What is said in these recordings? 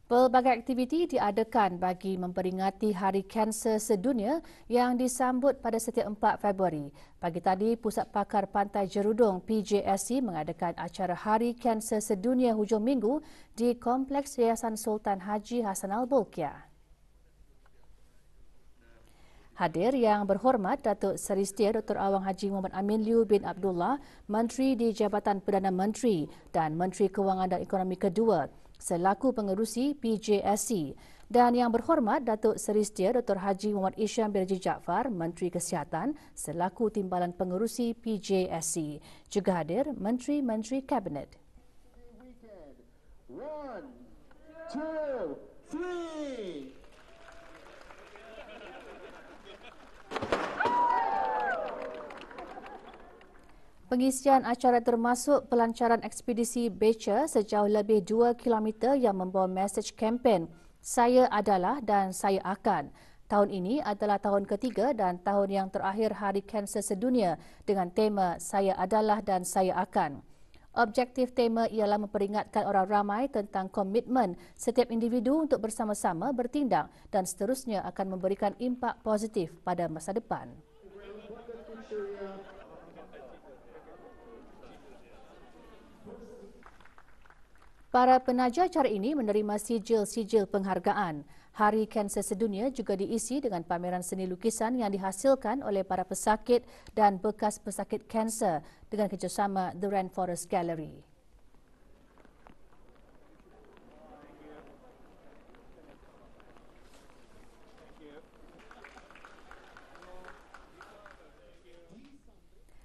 Pelbagai aktiviti diadakan bagi memperingati Hari Kanser Sedunia yang disambut pada setiap 4 Februari. Pagi tadi, Pusat Pakar Pantai Jerudong PJSC mengadakan acara Hari Kanser Sedunia hujung minggu di Kompleks Yayasan Sultan Haji Hassan Al-Bolkiah. Hadir yang berhormat Datuk Seri Setia Dr. Awang Haji Muhammad Amin Liu bin Abdullah, Menteri di Jabatan Perdana Menteri dan Menteri Kewangan dan Ekonomi Kedua selaku pengerusi PJSC, dan yang berhormat Datuk Seri Setia Dr. Haji Muhammad Isham bin Haji Jaafar, Menteri Kesihatan selaku timbalan pengerusi PJSC. Juga hadir Menteri-Menteri Kabinet. 1, 2, 3. Pengisian acara termasuk pelancaran ekspedisi Beca sejauh lebih 2 km yang membawa mesej kempen Saya Adalah dan Saya Akan. Tahun ini adalah tahun ketiga dan tahun yang terakhir Hari Kanser Sedunia dengan tema Saya Adalah dan Saya Akan. Objektif tema ialah memperingatkan orang ramai tentang komitmen setiap individu untuk bersama-sama bertindak dan seterusnya akan memberikan impak positif pada masa depan. Para penaja acara ini menerima sijil-sijil penghargaan. Hari Kanser Sedunia juga diisi dengan pameran seni lukisan yang dihasilkan oleh para pesakit dan bekas pesakit kanser dengan kerjasama The Rainforest Gallery.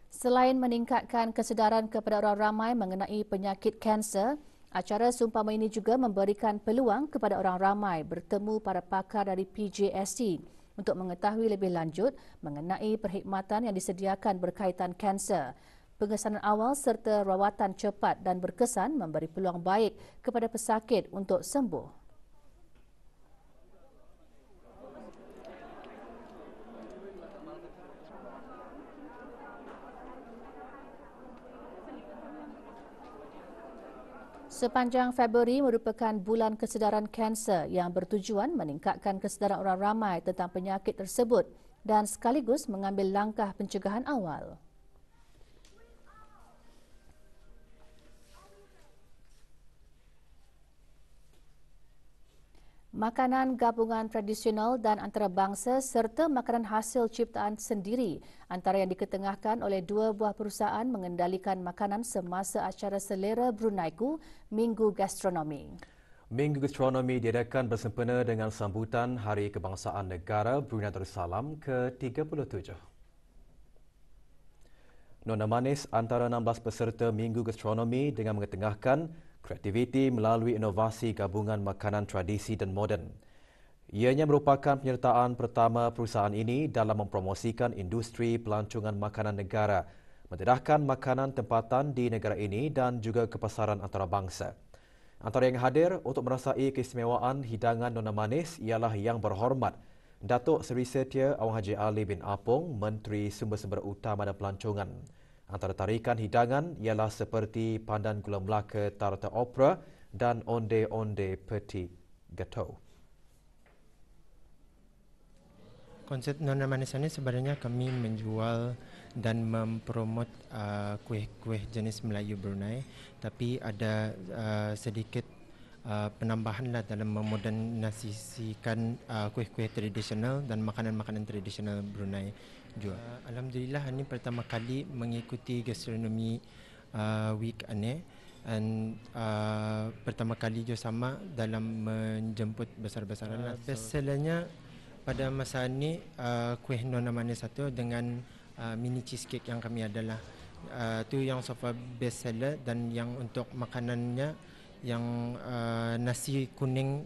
Selain meningkatkan kesedaran kepada orang ramai mengenai penyakit kanser, acara seumpama ini juga memberikan peluang kepada orang ramai bertemu para pakar dari PJSC untuk mengetahui lebih lanjut mengenai perkhidmatan yang disediakan berkaitan kanser. Pengesanan awal serta rawatan cepat dan berkesan memberi peluang baik kepada pesakit untuk sembuh. Sepanjang Februari merupakan bulan kesedaran kanser yang bertujuan meningkatkan kesedaran orang ramai tentang penyakit tersebut dan sekaligus mengambil langkah pencegahan awal. Makanan gabungan tradisional dan antarabangsa serta makanan hasil ciptaan sendiri antara yang diketengahkan oleh dua buah perusahaan mengendalikan makanan semasa acara Selera Bruneiku Minggu Gastronomi. Minggu Gastronomi diadakan bersempena dengan sambutan Hari Kebangsaan Negara Brunei Darussalam ke-37. Nona manis antara 16 peserta Minggu Gastronomi dengan mengetengahkan kreativiti melalui inovasi gabungan makanan tradisi dan moden. Ianya merupakan penyertaan pertama perusahaan ini dalam mempromosikan industri pelancongan makanan negara, mendedahkan makanan tempatan di negara ini dan juga kepasaran antarabangsa. Antara yang hadir untuk merasai keistimewaan hidangan nona manis ialah Yang Berhormat Datuk Seri Setia Awang Haji Ali bin Apong, Menteri Sumber-Sumber Utama dan Pelancongan. Antara tarikan hidangan ialah seperti pandan gula melaka tarta opera dan onde-onde peti gateau. Konsep Nona Manis ini sebenarnya kami menjual dan mempromot kuih-kuih jenis Melayu Brunei, tapi ada sedikit penambahanlah dalam memodernisikan kuih-kuih tradisional dan makanan-makanan tradisional Brunei juga. Alhamdulillah ini pertama kali mengikuti gastronomi week ini dan pertama kali juga sama dalam menjemput besar-besaran. Bestsellernya pada masa ini kuih Nona Manis satu dengan mini cheesecake yang kami adalah tu yang so far bestseller, dan yang untuk makanannya yang nasi kuning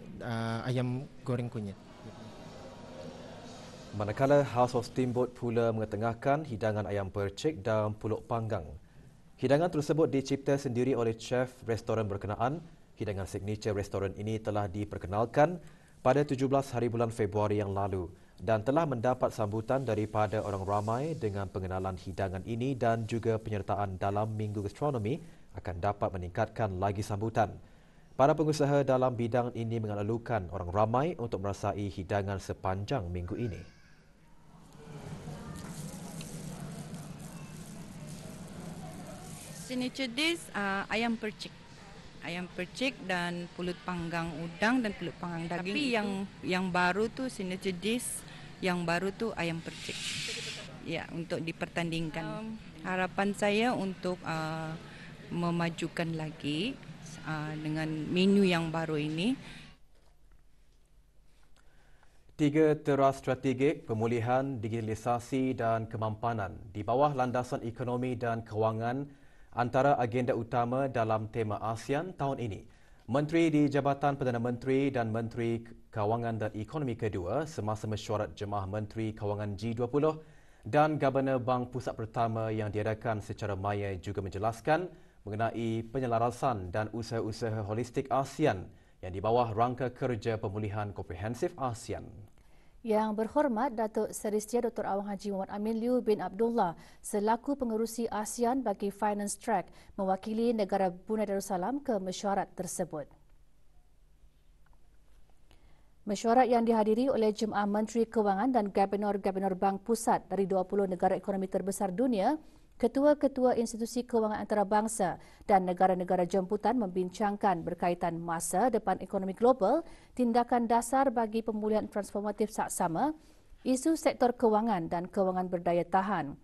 ayam goreng kunyit. Manakala House of Steamboat pula mengetengahkan hidangan ayam percik dan pulut panggang. Hidangan tersebut dicipta sendiri oleh chef restoran berkenaan. Hidangan signature restoran ini telah diperkenalkan pada 17 hari bulan Februari yang lalu dan telah mendapat sambutan daripada orang ramai dengan pengenalan hidangan ini, dan juga penyertaan dalam Minggu Gastronomi akan dapat meningkatkan lagi sambutan. Para pengusaha dalam bidang ini mengalukan orang ramai untuk merasai hidangan sepanjang minggu ini. Signature dish ayam percik. Ayam percik dan pulut panggang udang dan pulut panggang daging. Tapi yang baru tu signature dish yang baru tu ayam percik. Ya, untuk dipertandingkan. Harapan saya untuk memajukan lagi dengan menu yang baru ini. 3 teras strategik pemulihan, digitalisasi dan kemampanan di bawah landasan ekonomi dan kewangan antara agenda utama dalam tema ASEAN tahun ini. Menteri di Jabatan Perdana Menteri dan Menteri Kewangan dan Ekonomi kedua semasa mesyuarat Jemaah Menteri Kewangan G20 dan Governor Bank Pusat pertama yang diadakan secara maya juga menjelaskan mengenai penyelarasan dan usaha-usaha holistik ASEAN yang di bawah rangka kerja pemulihan komprehensif ASEAN. Yang berhormat Datuk Seri Setia Dr. Awang Haji Muhammad Amin Liu bin Abdullah selaku pengerusi ASEAN bagi Finance Track mewakili negara Brunei Darussalam ke mesyuarat tersebut. Mesyuarat yang dihadiri oleh Jemaah Menteri Kewangan dan Gubernur-Gubernur Bank Pusat dari 20 negara ekonomi terbesar dunia, ketua-ketua institusi kewangan antarabangsa dan negara-negara jemputan membincangkan berkaitan masa depan ekonomi global, tindakan dasar bagi pemulihan transformatif saksama, isu sektor kewangan dan kewangan berdaya tahan.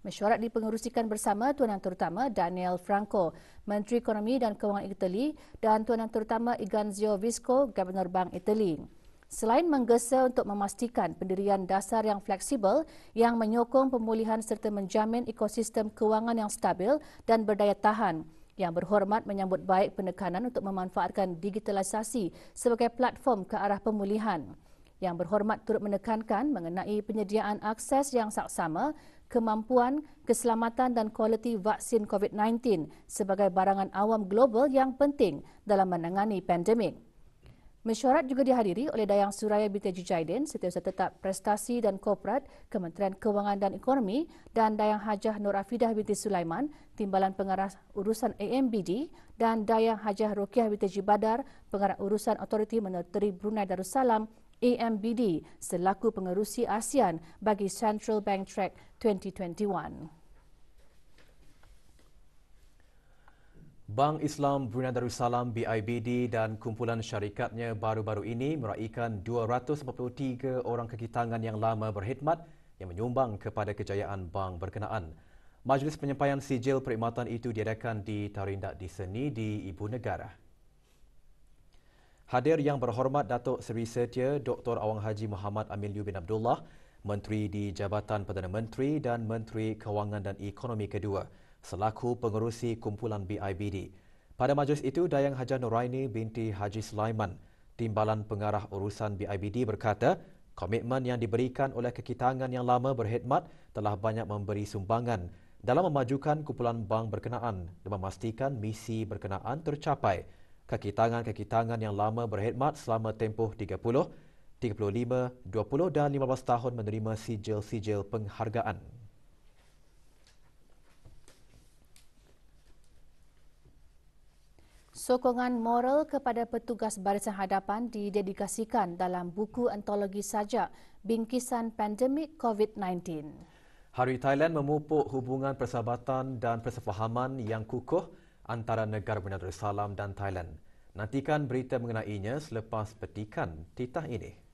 Mesyuarat dipengerusikan bersama Tuan Yang Terutama Daniel Franco, Menteri Ekonomi dan Kewangan Itali dan Tuan Yang Terutama Ignazio Visco, Gubernur Bank Itali. Selain menggesa untuk memastikan pendirian dasar yang fleksibel yang menyokong pemulihan serta menjamin ekosistem kewangan yang stabil dan berdaya tahan, yang berhormat menyambut baik penekanan untuk memanfaatkan digitalisasi sebagai platform ke arah pemulihan. Yang berhormat turut menekankan mengenai penyediaan akses yang saksama, kemampuan, keselamatan dan kualiti vaksin COVID-19 sebagai barangan awam global yang penting dalam menangani pandemik. Mesyuarat juga dihadiri oleh Dayang Suraya binti Haji Jaidin, Setiausaha Tetap Prestasi dan Korporat, Kementerian Kewangan dan Ekonomi dan Dayang Hajah Nur Afidah binti Sulaiman, Timbalan Pengarah Urusan AMBD dan Dayang Hajah Rokiah binti Haji Badar, Pengarah Urusan Autoriti Moneteri Brunei Darussalam AMBD selaku pengerusi ASEAN bagi Central Bank Track 2021. Bank Islam Brunei Darussalam BIBD dan kumpulan syarikatnya baru-baru ini meraihkan 243 orang kaki tangan yang lama berkhidmat yang menyumbang kepada kejayaan bank berkenaan. Majlis penyampaian sijil perkhidmatan itu diadakan di Tarindak di Seni di Ibu Negara. Hadir yang berhormat Datuk Seri Setia Dr. Awang Haji Muhammad Amin Liu bin Abdullah, Menteri di Jabatan Perdana Menteri dan Menteri Kewangan dan Ekonomi kedua, selaku pengerusi kumpulan BIBD. Pada majlis itu, Dayang Hajah Nuraini binti Haji Sulaiman, Timbalan Pengarah Urusan BIBD berkata, komitmen yang diberikan oleh kaki tangan yang lama berkhidmat telah banyak memberi sumbangan dalam memajukan kumpulan bank berkenaan dan memastikan misi berkenaan tercapai. Kaki tangan yang lama berkhidmat selama tempoh 30, 35, 20 dan 15 tahun menerima sijil-sijil penghargaan. Sokongan moral kepada petugas barisan hadapan didedikasikan dalam buku antologi sajak Bingkisan Pandemik COVID-19. Hari Thailand memupuk hubungan persahabatan dan persefahaman yang kukuh antara negara Brunei Darussalam dan Thailand. Nantikan berita mengenainya selepas petikan titah ini.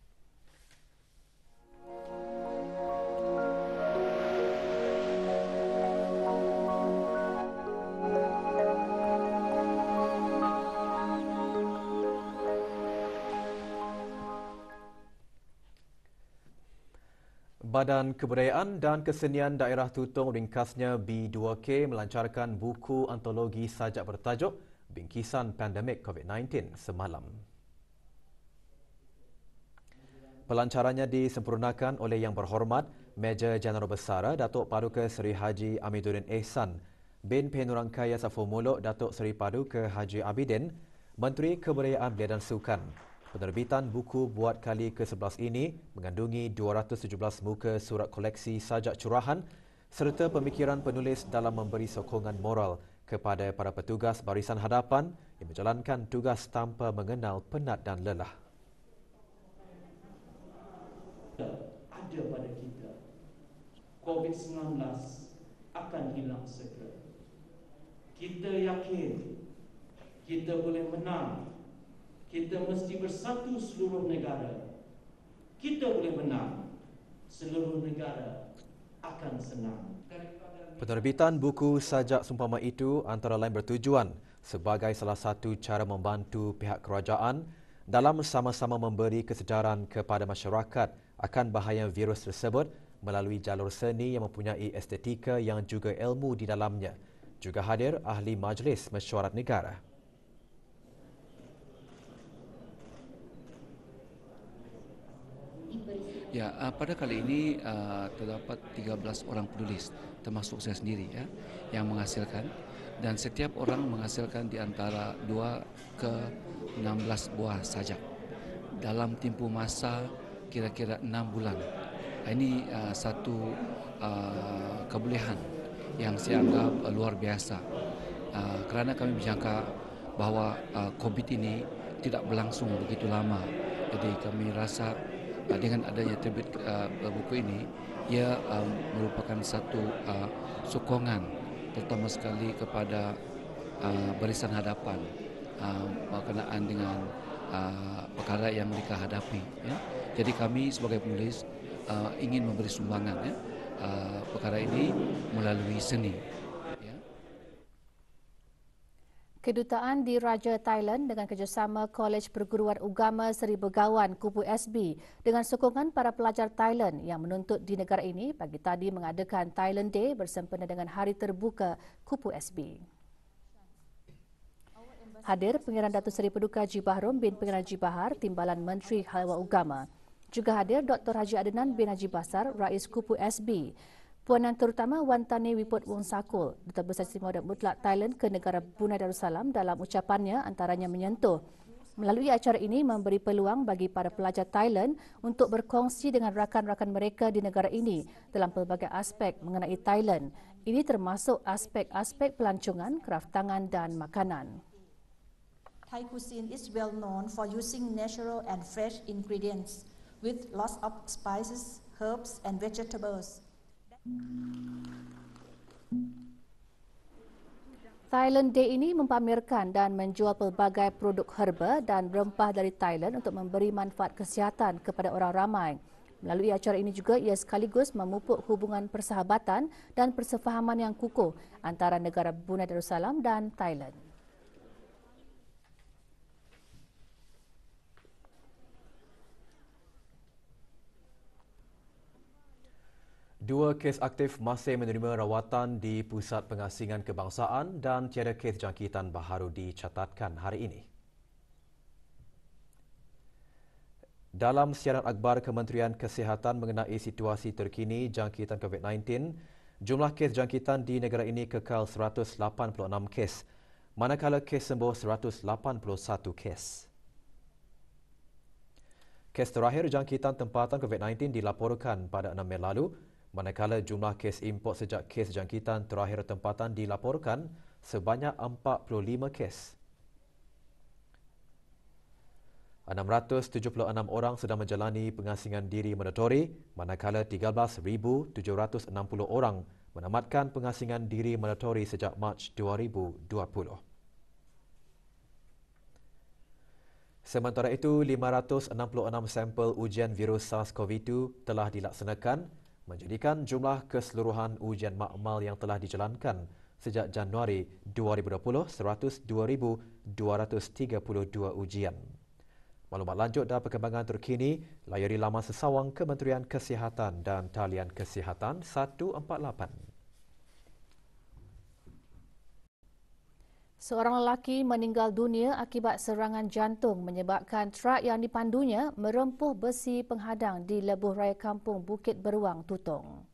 Badan Kebudayaan dan Kesenian Daerah Tutong ringkasnya B2K melancarkan buku antologi sajak bertajuk Bingkisan Pandemik COVID-19 semalam. Pelancarannya disempurnakan oleh Yang Berhormat Major Jeneral Besara Datuk Paduka Seri Haji Amiduddin Ehsan bin Penurangkaya Safu Muluk Datuk Seri Paduka Haji Abidin, Menteri Kebudayaan Belia dan Sukan. Penerbitan buku buat kali ke-11 ini mengandungi 217 muka surat koleksi sajak curahan serta pemikiran penulis dalam memberi sokongan moral kepada para petugas barisan hadapan yang menjalankan tugas tanpa mengenal penat dan lelah. Ada pada kita. COVID-19 akan hilang segera. Kita yakin kita boleh menang. Kita mesti bersatu seluruh negara. Kita boleh menang. Seluruh negara akan senang. Penerbitan buku sajak seumpama itu antara lain bertujuan sebagai salah satu cara membantu pihak kerajaan dalam sama-sama memberi kesedaran kepada masyarakat akan bahaya virus tersebut melalui jalur seni yang mempunyai estetika yang juga ilmu di dalamnya. Juga hadir ahli Majlis Mesyuarat Negara. Ya, pada kali ini terdapat 13 orang penulis, termasuk saya sendiri ya, yang menghasilkan, dan setiap orang menghasilkan di antara 2 ke 16 buah sajak dalam tempoh masa kira-kira 6 bulan. Ini satu kebolehan yang saya anggap luar biasa, kerana kami berjangka bahawa COVID ini tidak berlangsung begitu lama. Jadi kami rasa dengan adanya terbit buku ini, ia merupakan satu sokongan terutama sekali kepada barisan hadapan berkenaan dengan perkara yang mereka hadapi. Ya. Jadi kami sebagai penulis ingin memberi sumbangan ya, perkara ini melalui seni. Kedutaan Diraja Thailand dengan kerjasama Kolej Perguruan Agama Seri Begawan Kupu SB dengan sokongan para pelajar Thailand yang menuntut di negara ini pagi tadi mengadakan Thailand Day bersempena dengan Hari Terbuka Kupu SB. Hadir Pengiran Datuk Seri Paduka Haji Bahrom bin Pengiran Haji Bahar, Timbalan Menteri Halwa Agama. Juga hadir Dr. Haji Adnan bin Haji Basar, Rais Kupu SB. Puanan terutama Wan Tani Wiput Wong Sakul, Duta Besar Istimewa Mutlak Thailand ke negara Brunei Darussalam dalam ucapannya antaranya menyentuh. Melalui acara ini memberi peluang bagi para pelajar Thailand untuk berkongsi dengan rakan-rakan mereka di negara ini dalam pelbagai aspek mengenai Thailand. Ini termasuk aspek-aspek pelancongan, kraftangan dan makanan. Thai cuisine is well known for using natural and fresh ingredients with lots of spices, herbs and vegetables. Thailand Day ini mempamerkan dan menjual pelbagai produk herba dan rempah dari Thailand untuk memberi manfaat kesihatan kepada orang ramai. Melalui acara ini juga ia sekaligus memupuk hubungan persahabatan dan persefahaman yang kukuh antara negara Brunei Darussalam dan Thailand. Dua kes aktif masih menerima rawatan di Pusat Pengasingan Kebangsaan dan tiada kes jangkitan baharu dicatatkan hari ini. Dalam siaran akhbar Kementerian Kesihatan mengenai situasi terkini jangkitan COVID-19, jumlah kes jangkitan di negara ini kekal 186 kes, manakala kes sembuh 181 kes. Kes terakhir jangkitan tempatan COVID-19 dilaporkan pada 6 Mei lalu, manakala jumlah kes import sejak kes jangkitan terakhir tempatan dilaporkan sebanyak 45 kes. 676 orang sedang menjalani pengasingan diri mandatori, manakala 13,760 orang menamatkan pengasingan diri mandatori sejak Mac 2020. Sementara itu, 566 sampel ujian virus SARS-CoV-2 telah dilaksanakan, menjadikan jumlah keseluruhan ujian makmal yang telah dijalankan sejak Januari 2020 102,232 ujian. Maklumat lanjut dan perkembangan terkini layari laman sesawang Kementerian Kesihatan dan talian Kesihatan 148. Seorang lelaki meninggal dunia akibat serangan jantung menyebabkan truk yang dipandunya merempuh besi penghadang di Lebuh Raya Kampung Bukit Beruang, Tutong.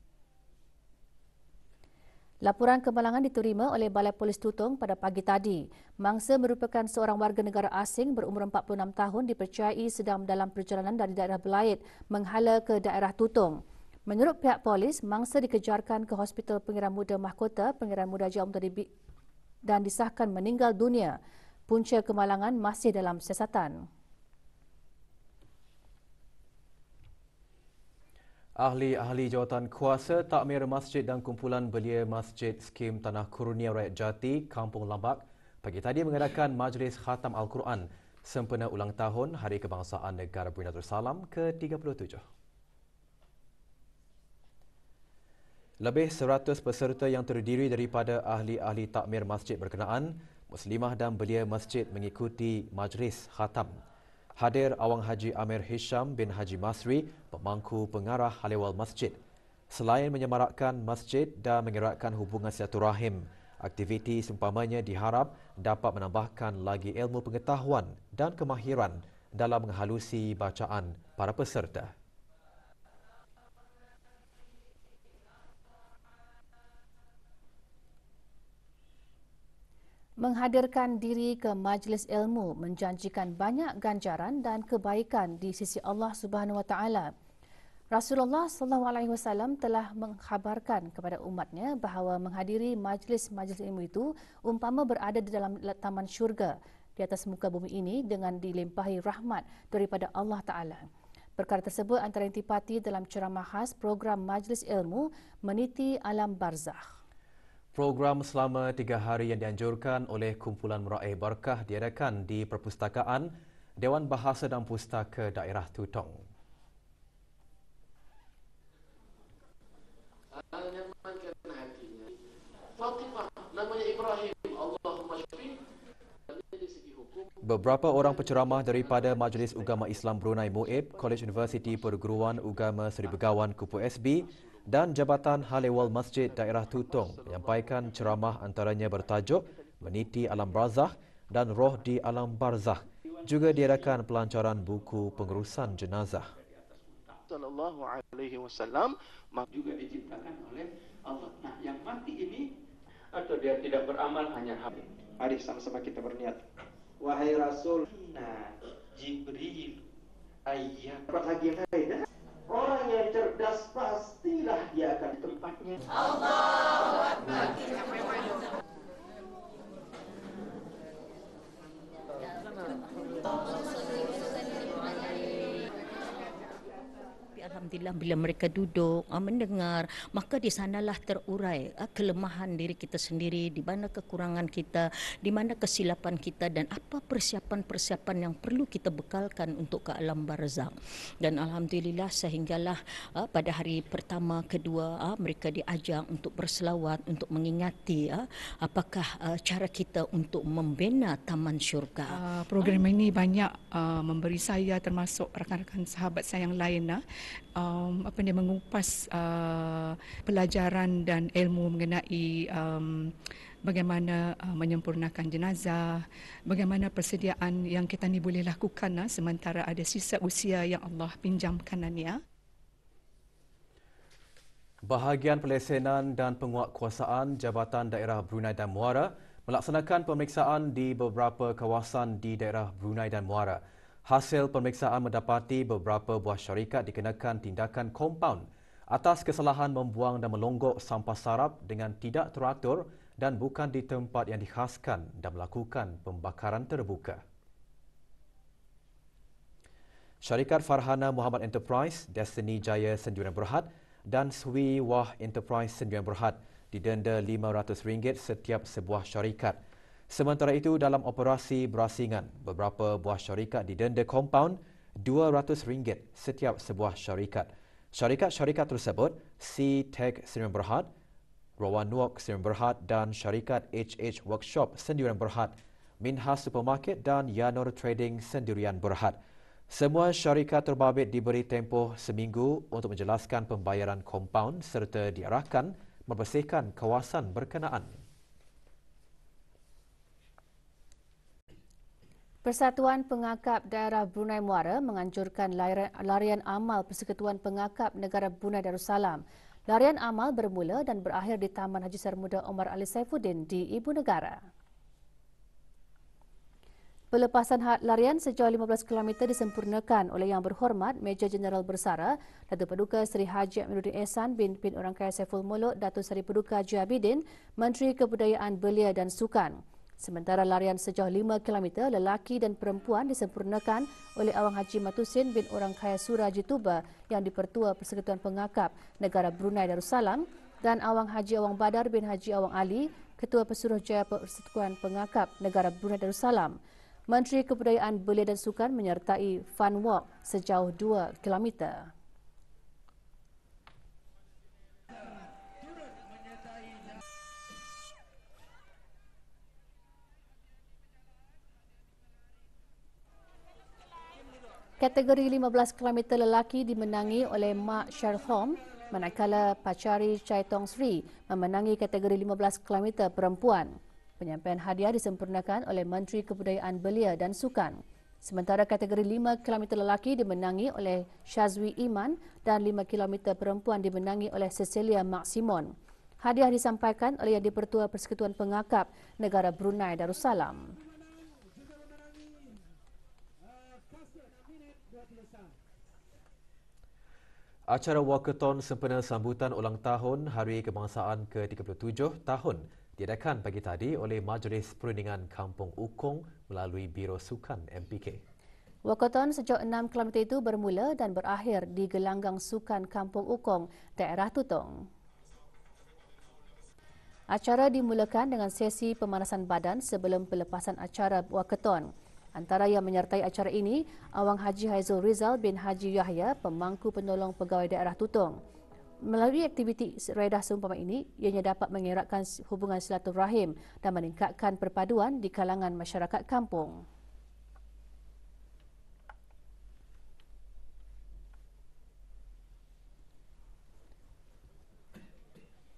Laporan kemalangan diterima oleh Balai Polis Tutong pada pagi tadi. Mangsa merupakan seorang warga negara asing berumur 46 tahun dipercayai sedang dalam perjalanan dari daerah Belait menghala ke daerah Tutong. Menurut pihak polis, mangsa dikejarkan ke Hospital Pengiran Muda Mahkota Pengiran Muda Jawa Muda dan disahkan meninggal dunia. Punca kemalangan masih dalam siasatan. Ahli-ahli jawatan kuasa takmir masjid dan kumpulan belia Masjid Skim Tanah Kurnia Rakyat Jati, Kampung Lambak, pagi tadi mengadakan Majlis Khatam Al-Quran sempena ulang tahun Hari Kebangsaan Negara Brunei Darussalam ke-37. Lebih 100 peserta yang terdiri daripada ahli-ahli takmir masjid berkenaan, muslimah dan belia masjid mengikuti Majlis Khatam. Hadir Awang Haji Amir Hisham bin Haji Masri, pemangku pengarah Halewal Masjid. Selain menyemarakkan masjid dan mengeratkan hubungan silaturahim, aktiviti seumpamanya diharap dapat menambahkan lagi ilmu pengetahuan dan kemahiran dalam menghalusi bacaan para peserta. Menghadirkan diri ke majlis ilmu menjanjikan banyak ganjaran dan kebaikan di sisi Allah Subhanahu Wa Taala. Rasulullah SAW telah mengkhabarkan kepada umatnya bahawa menghadiri majlis-majlis ilmu itu umpama berada di dalam taman syurga di atas muka bumi ini dengan dilimpahi rahmat daripada Allah Taala. Perkara tersebut antara intipati dalam ceramah khas program Majlis Ilmu Meniti Alam Barzakh. Program selama 3 hari yang dianjurkan oleh Kumpulan Meraih Barakah diadakan di Perpustakaan Dewan Bahasa dan Pustaka Daerah Tutong. Beberapa orang penceramah daripada Majlis Ugama Islam Brunei MUIB, College Universiti Perguruan Ugama Seri Begawan Kupu SB dan Jabatan Halewal Masjid Daerah Tutong menyampaikan ceramah antaranya bertajuk Meniti Alam Barzakh dan Roh di Alam Barzakh. Juga diadakan pelancaran buku pengurusan jenazah. Sallallahu alaihi wasallam juga diciptakan oleh Allah. Nah, yang mati ini atau dia tidak beramal hanya habis. Mari sama-sama kita berniat. Wahai Rasul, nah Jibril, ayat lagi yang lain. Orang yang cerdas pastilah dia akan di tempatnya. Allahu Akbar. Alhamdulillah bila mereka duduk mendengar, maka di sanalah terurai kelemahan diri kita sendiri, di mana kekurangan kita, di mana kesilapan kita dan apa persiapan-persiapan yang perlu kita bekalkan untuk ke alam barzakh. Dan alhamdulillah sehinggalah pada hari pertama, kedua mereka diajak untuk berselawat, untuk mengingati apakah cara kita untuk membina taman syurga. Program ini banyak memberi saya termasuk rakan-rakan sahabat saya yang lain mengupas pelajaran dan ilmu mengenai bagaimana menyempurnakan jenazah, bagaimana persediaan yang kita ni boleh lakukan sementara ada sisa usia yang Allah pinjamkannya. Bahagian Pelesenan dan Penguatkuasaan Jabatan Daerah Brunei dan Muara melaksanakan pemeriksaan di beberapa kawasan di daerah Brunei dan Muara. Hasil pemeriksaan mendapati beberapa buah syarikat dikenakan tindakan kompaun atas kesalahan membuang dan melonggok sampah sarap dengan tidak teratur dan bukan di tempat yang dikhaskan dan melakukan pembakaran terbuka. Syarikat Farhana Muhammad Enterprise, Destiny Jaya Sendirian Berhad dan Swi Wah Enterprise Sendirian Berhad didenda RM500 setiap sebuah syarikat. Sementara itu, dalam operasi berasingan, beberapa buah syarikat didenda kompaun RM200 setiap sebuah syarikat. Syarikat-syarikat tersebut C-Tech Sendirian Berhad, Rowanwalk Sendirian Berhad dan syarikat HH Workshop Sendirian Berhad, Minhas Supermarket dan Yanur Trading Sendirian Berhad. Semua syarikat terbabit diberi tempoh seminggu untuk menjelaskan pembayaran kompaun serta diarahkan membersihkan kawasan berkenaan. Persatuan Pengakap Daerah Brunei Muara menganjurkan larian amal Persekutuan Pengakap Negara Brunei Darussalam. Larian amal bermula dan berakhir di Taman Haji Sarmuda Omar Ali Saifuddin di Ibu Negara. Pelepasan larian sejauh 15 km disempurnakan oleh Yang Berhormat Major Jeneral Bersara Datuk Paduka Seri Haji Amiruddin Ehsan bin Orang Kaya Saiful Muluk Datuk Seri Paduka Haji Abidin, Menteri Kebudayaan Belia dan Sukan. Sementara larian sejauh 5 km lelaki dan perempuan disempurnakan oleh Awang Haji Matusin bin Orang Kaya Suraji Tuba yang di-Pertua Persekutuan Pengakap Negara Brunei Darussalam dan Awang Haji Awang Badar bin Haji Awang Ali, Ketua Pesuruhjaya Persekutuan Pengakap Negara Brunei Darussalam. Menteri Kebudayaan Belia dan Sukan menyertai fun walk sejauh 2 km. Kategori 15 km lelaki dimenangi oleh Mak Sharhom, manakala Pacari Chai Tong Sri memenangi kategori 15 km perempuan. Penyampaian hadiah disempurnakan oleh Menteri Kebudayaan Belia dan Sukan. Sementara kategori 5 km lelaki dimenangi oleh Shazwi Iman dan 5 km perempuan dimenangi oleh Cecilia Mak Simon. Hadiah disampaikan oleh Yang di-Pertua Persekutuan Pengakap Negara Brunei Darussalam. Acara walkathon sempena sambutan ulang tahun Hari Kebangsaan ke-37 tahun diadakan pagi tadi oleh Majlis Perundingan Kampung Ukong melalui Biro Sukan MPK. Walkathon sejauh 6 km itu bermula dan berakhir di Gelanggang Sukan Kampung Ukong, daerah Tutong. Acara dimulakan dengan sesi pemanasan badan sebelum pelepasan acara walkathon. Antara yang menyertai acara ini, Awang Haji Haizul Rizal bin Haji Yahya, pemangku penolong pegawai daerah Tutong. Melalui aktiviti redah seumpama ini, ianya dapat mengeratkan hubungan silaturahim dan meningkatkan perpaduan di kalangan masyarakat kampung.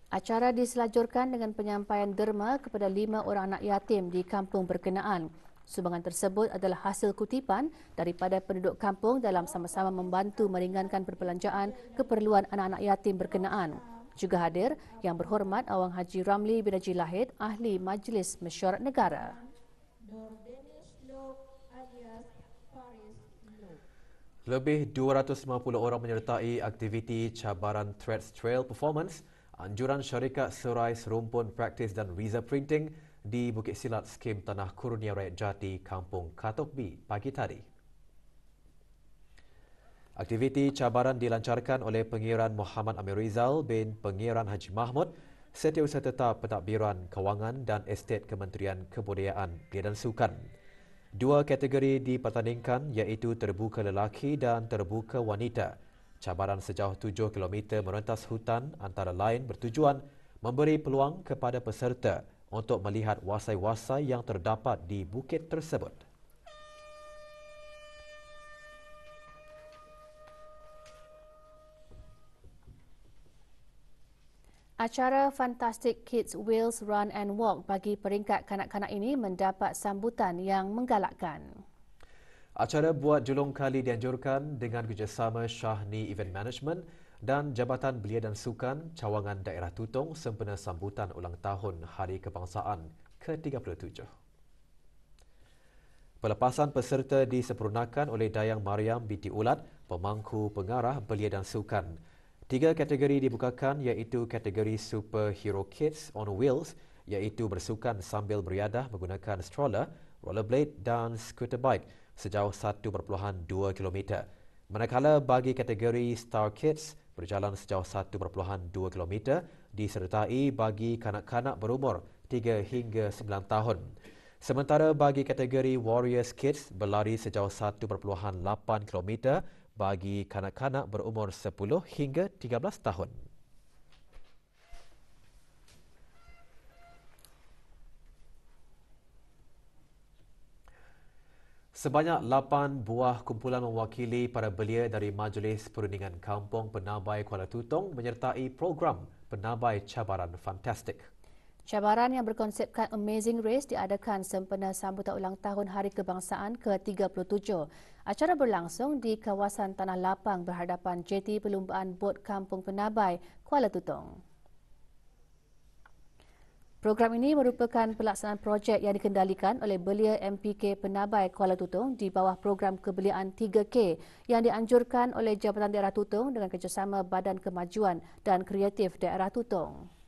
Acara diselajurkan dengan penyampaian derma kepada 5 orang anak yatim di kampung berkenaan. Sumbangan tersebut adalah hasil kutipan daripada penduduk kampung dalam sama-sama membantu meringankan perbelanjaan keperluan anak-anak yatim berkenaan. Juga hadir Yang Berhormat Awang Haji Ramli bin Haji Lahid, Ahli Majlis Mesyuarat Negara. Lebih 250 orang menyertai aktiviti cabaran Threads Trail Performance, anjuran syarikat Serai Serumpun Praktis dan Riza Printing di Bukit Silat Skim Tanah Kurnia Rakyat Jati, Kampung Katok B pagi tadi. Aktiviti cabaran dilancarkan oleh Pengiran Muhammad Amir Rizal bin Pengiran Haji Mahmud, Setiausaha Tetap Pentadbiran Kewangan dan Estet Kementerian Kebudayaan Belia dan Sukan. 2 kategori dipertandingkan iaitu terbuka lelaki dan terbuka wanita. Cabaran sejauh 7 km merentas hutan antara lain bertujuan memberi peluang kepada peserta untuk melihat wasai-wasai yang terdapat di bukit tersebut. Acara Fantastic Kids Wheels Run and Walk bagi peringkat kanak-kanak ini mendapat sambutan yang menggalakkan. Acara buat julung kali dianjurkan dengan kerjasama Syahni Event Management dan Jabatan Belia dan Sukan Cawangan Daerah Tutong sempena sambutan ulang tahun Hari Kebangsaan ke-37. Pelepasan peserta disempurnakan oleh Dayang Mariam binti Ulat, pemangku pengarah Belia dan Sukan. 3 kategori dibukakan iaitu kategori Superhero Kids on Wheels iaitu bersukan sambil beriadah menggunakan stroller, rollerblade dan scooter bike sejauh 1.2 km. Manakala bagi kategori Star Kids berjalan sejauh 1.2 km disertai bagi kanak-kanak berumur 3 hingga 9 tahun. Sementara bagi kategori Warriors Kids berlari sejauh 1.8 km bagi kanak-kanak berumur 10 hingga 13 tahun. Sebanyak 8 buah kumpulan mewakili para belia dari Majlis Perundingan Kampung Penabai Kuala Tutong menyertai program Penabai Cabaran Fantastik. Cabaran yang berkonsepkan Amazing Race diadakan sempena sambutan ulang tahun Hari Kebangsaan ke-37. Acara berlangsung di kawasan Tanah Lapang berhadapan Jeti Perlumbaan Bot Kampung Penabai, Kuala Tutong. Program ini merupakan pelaksanaan projek yang dikendalikan oleh Belia MPK Penabai Kuala Tutong di bawah program kebeliaan 3K yang dianjurkan oleh Jabatan Daerah Tutong dengan kerjasama Badan Kemajuan dan Kreatif Daerah Tutong.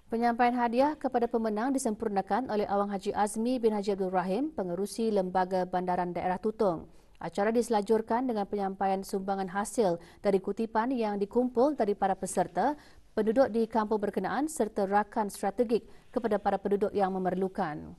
Penyampaian hadiah kepada pemenang disempurnakan oleh Awang Haji Azmi bin Haji Abdul Rahim, Pengerusi Lembaga Bandaran Daerah Tutong. Acara diselajurkan dengan penyampaian sumbangan hasil dari kutipan yang dikumpul dari para peserta, penduduk di kampung berkenaan serta rakan strategik kepada para penduduk yang memerlukan.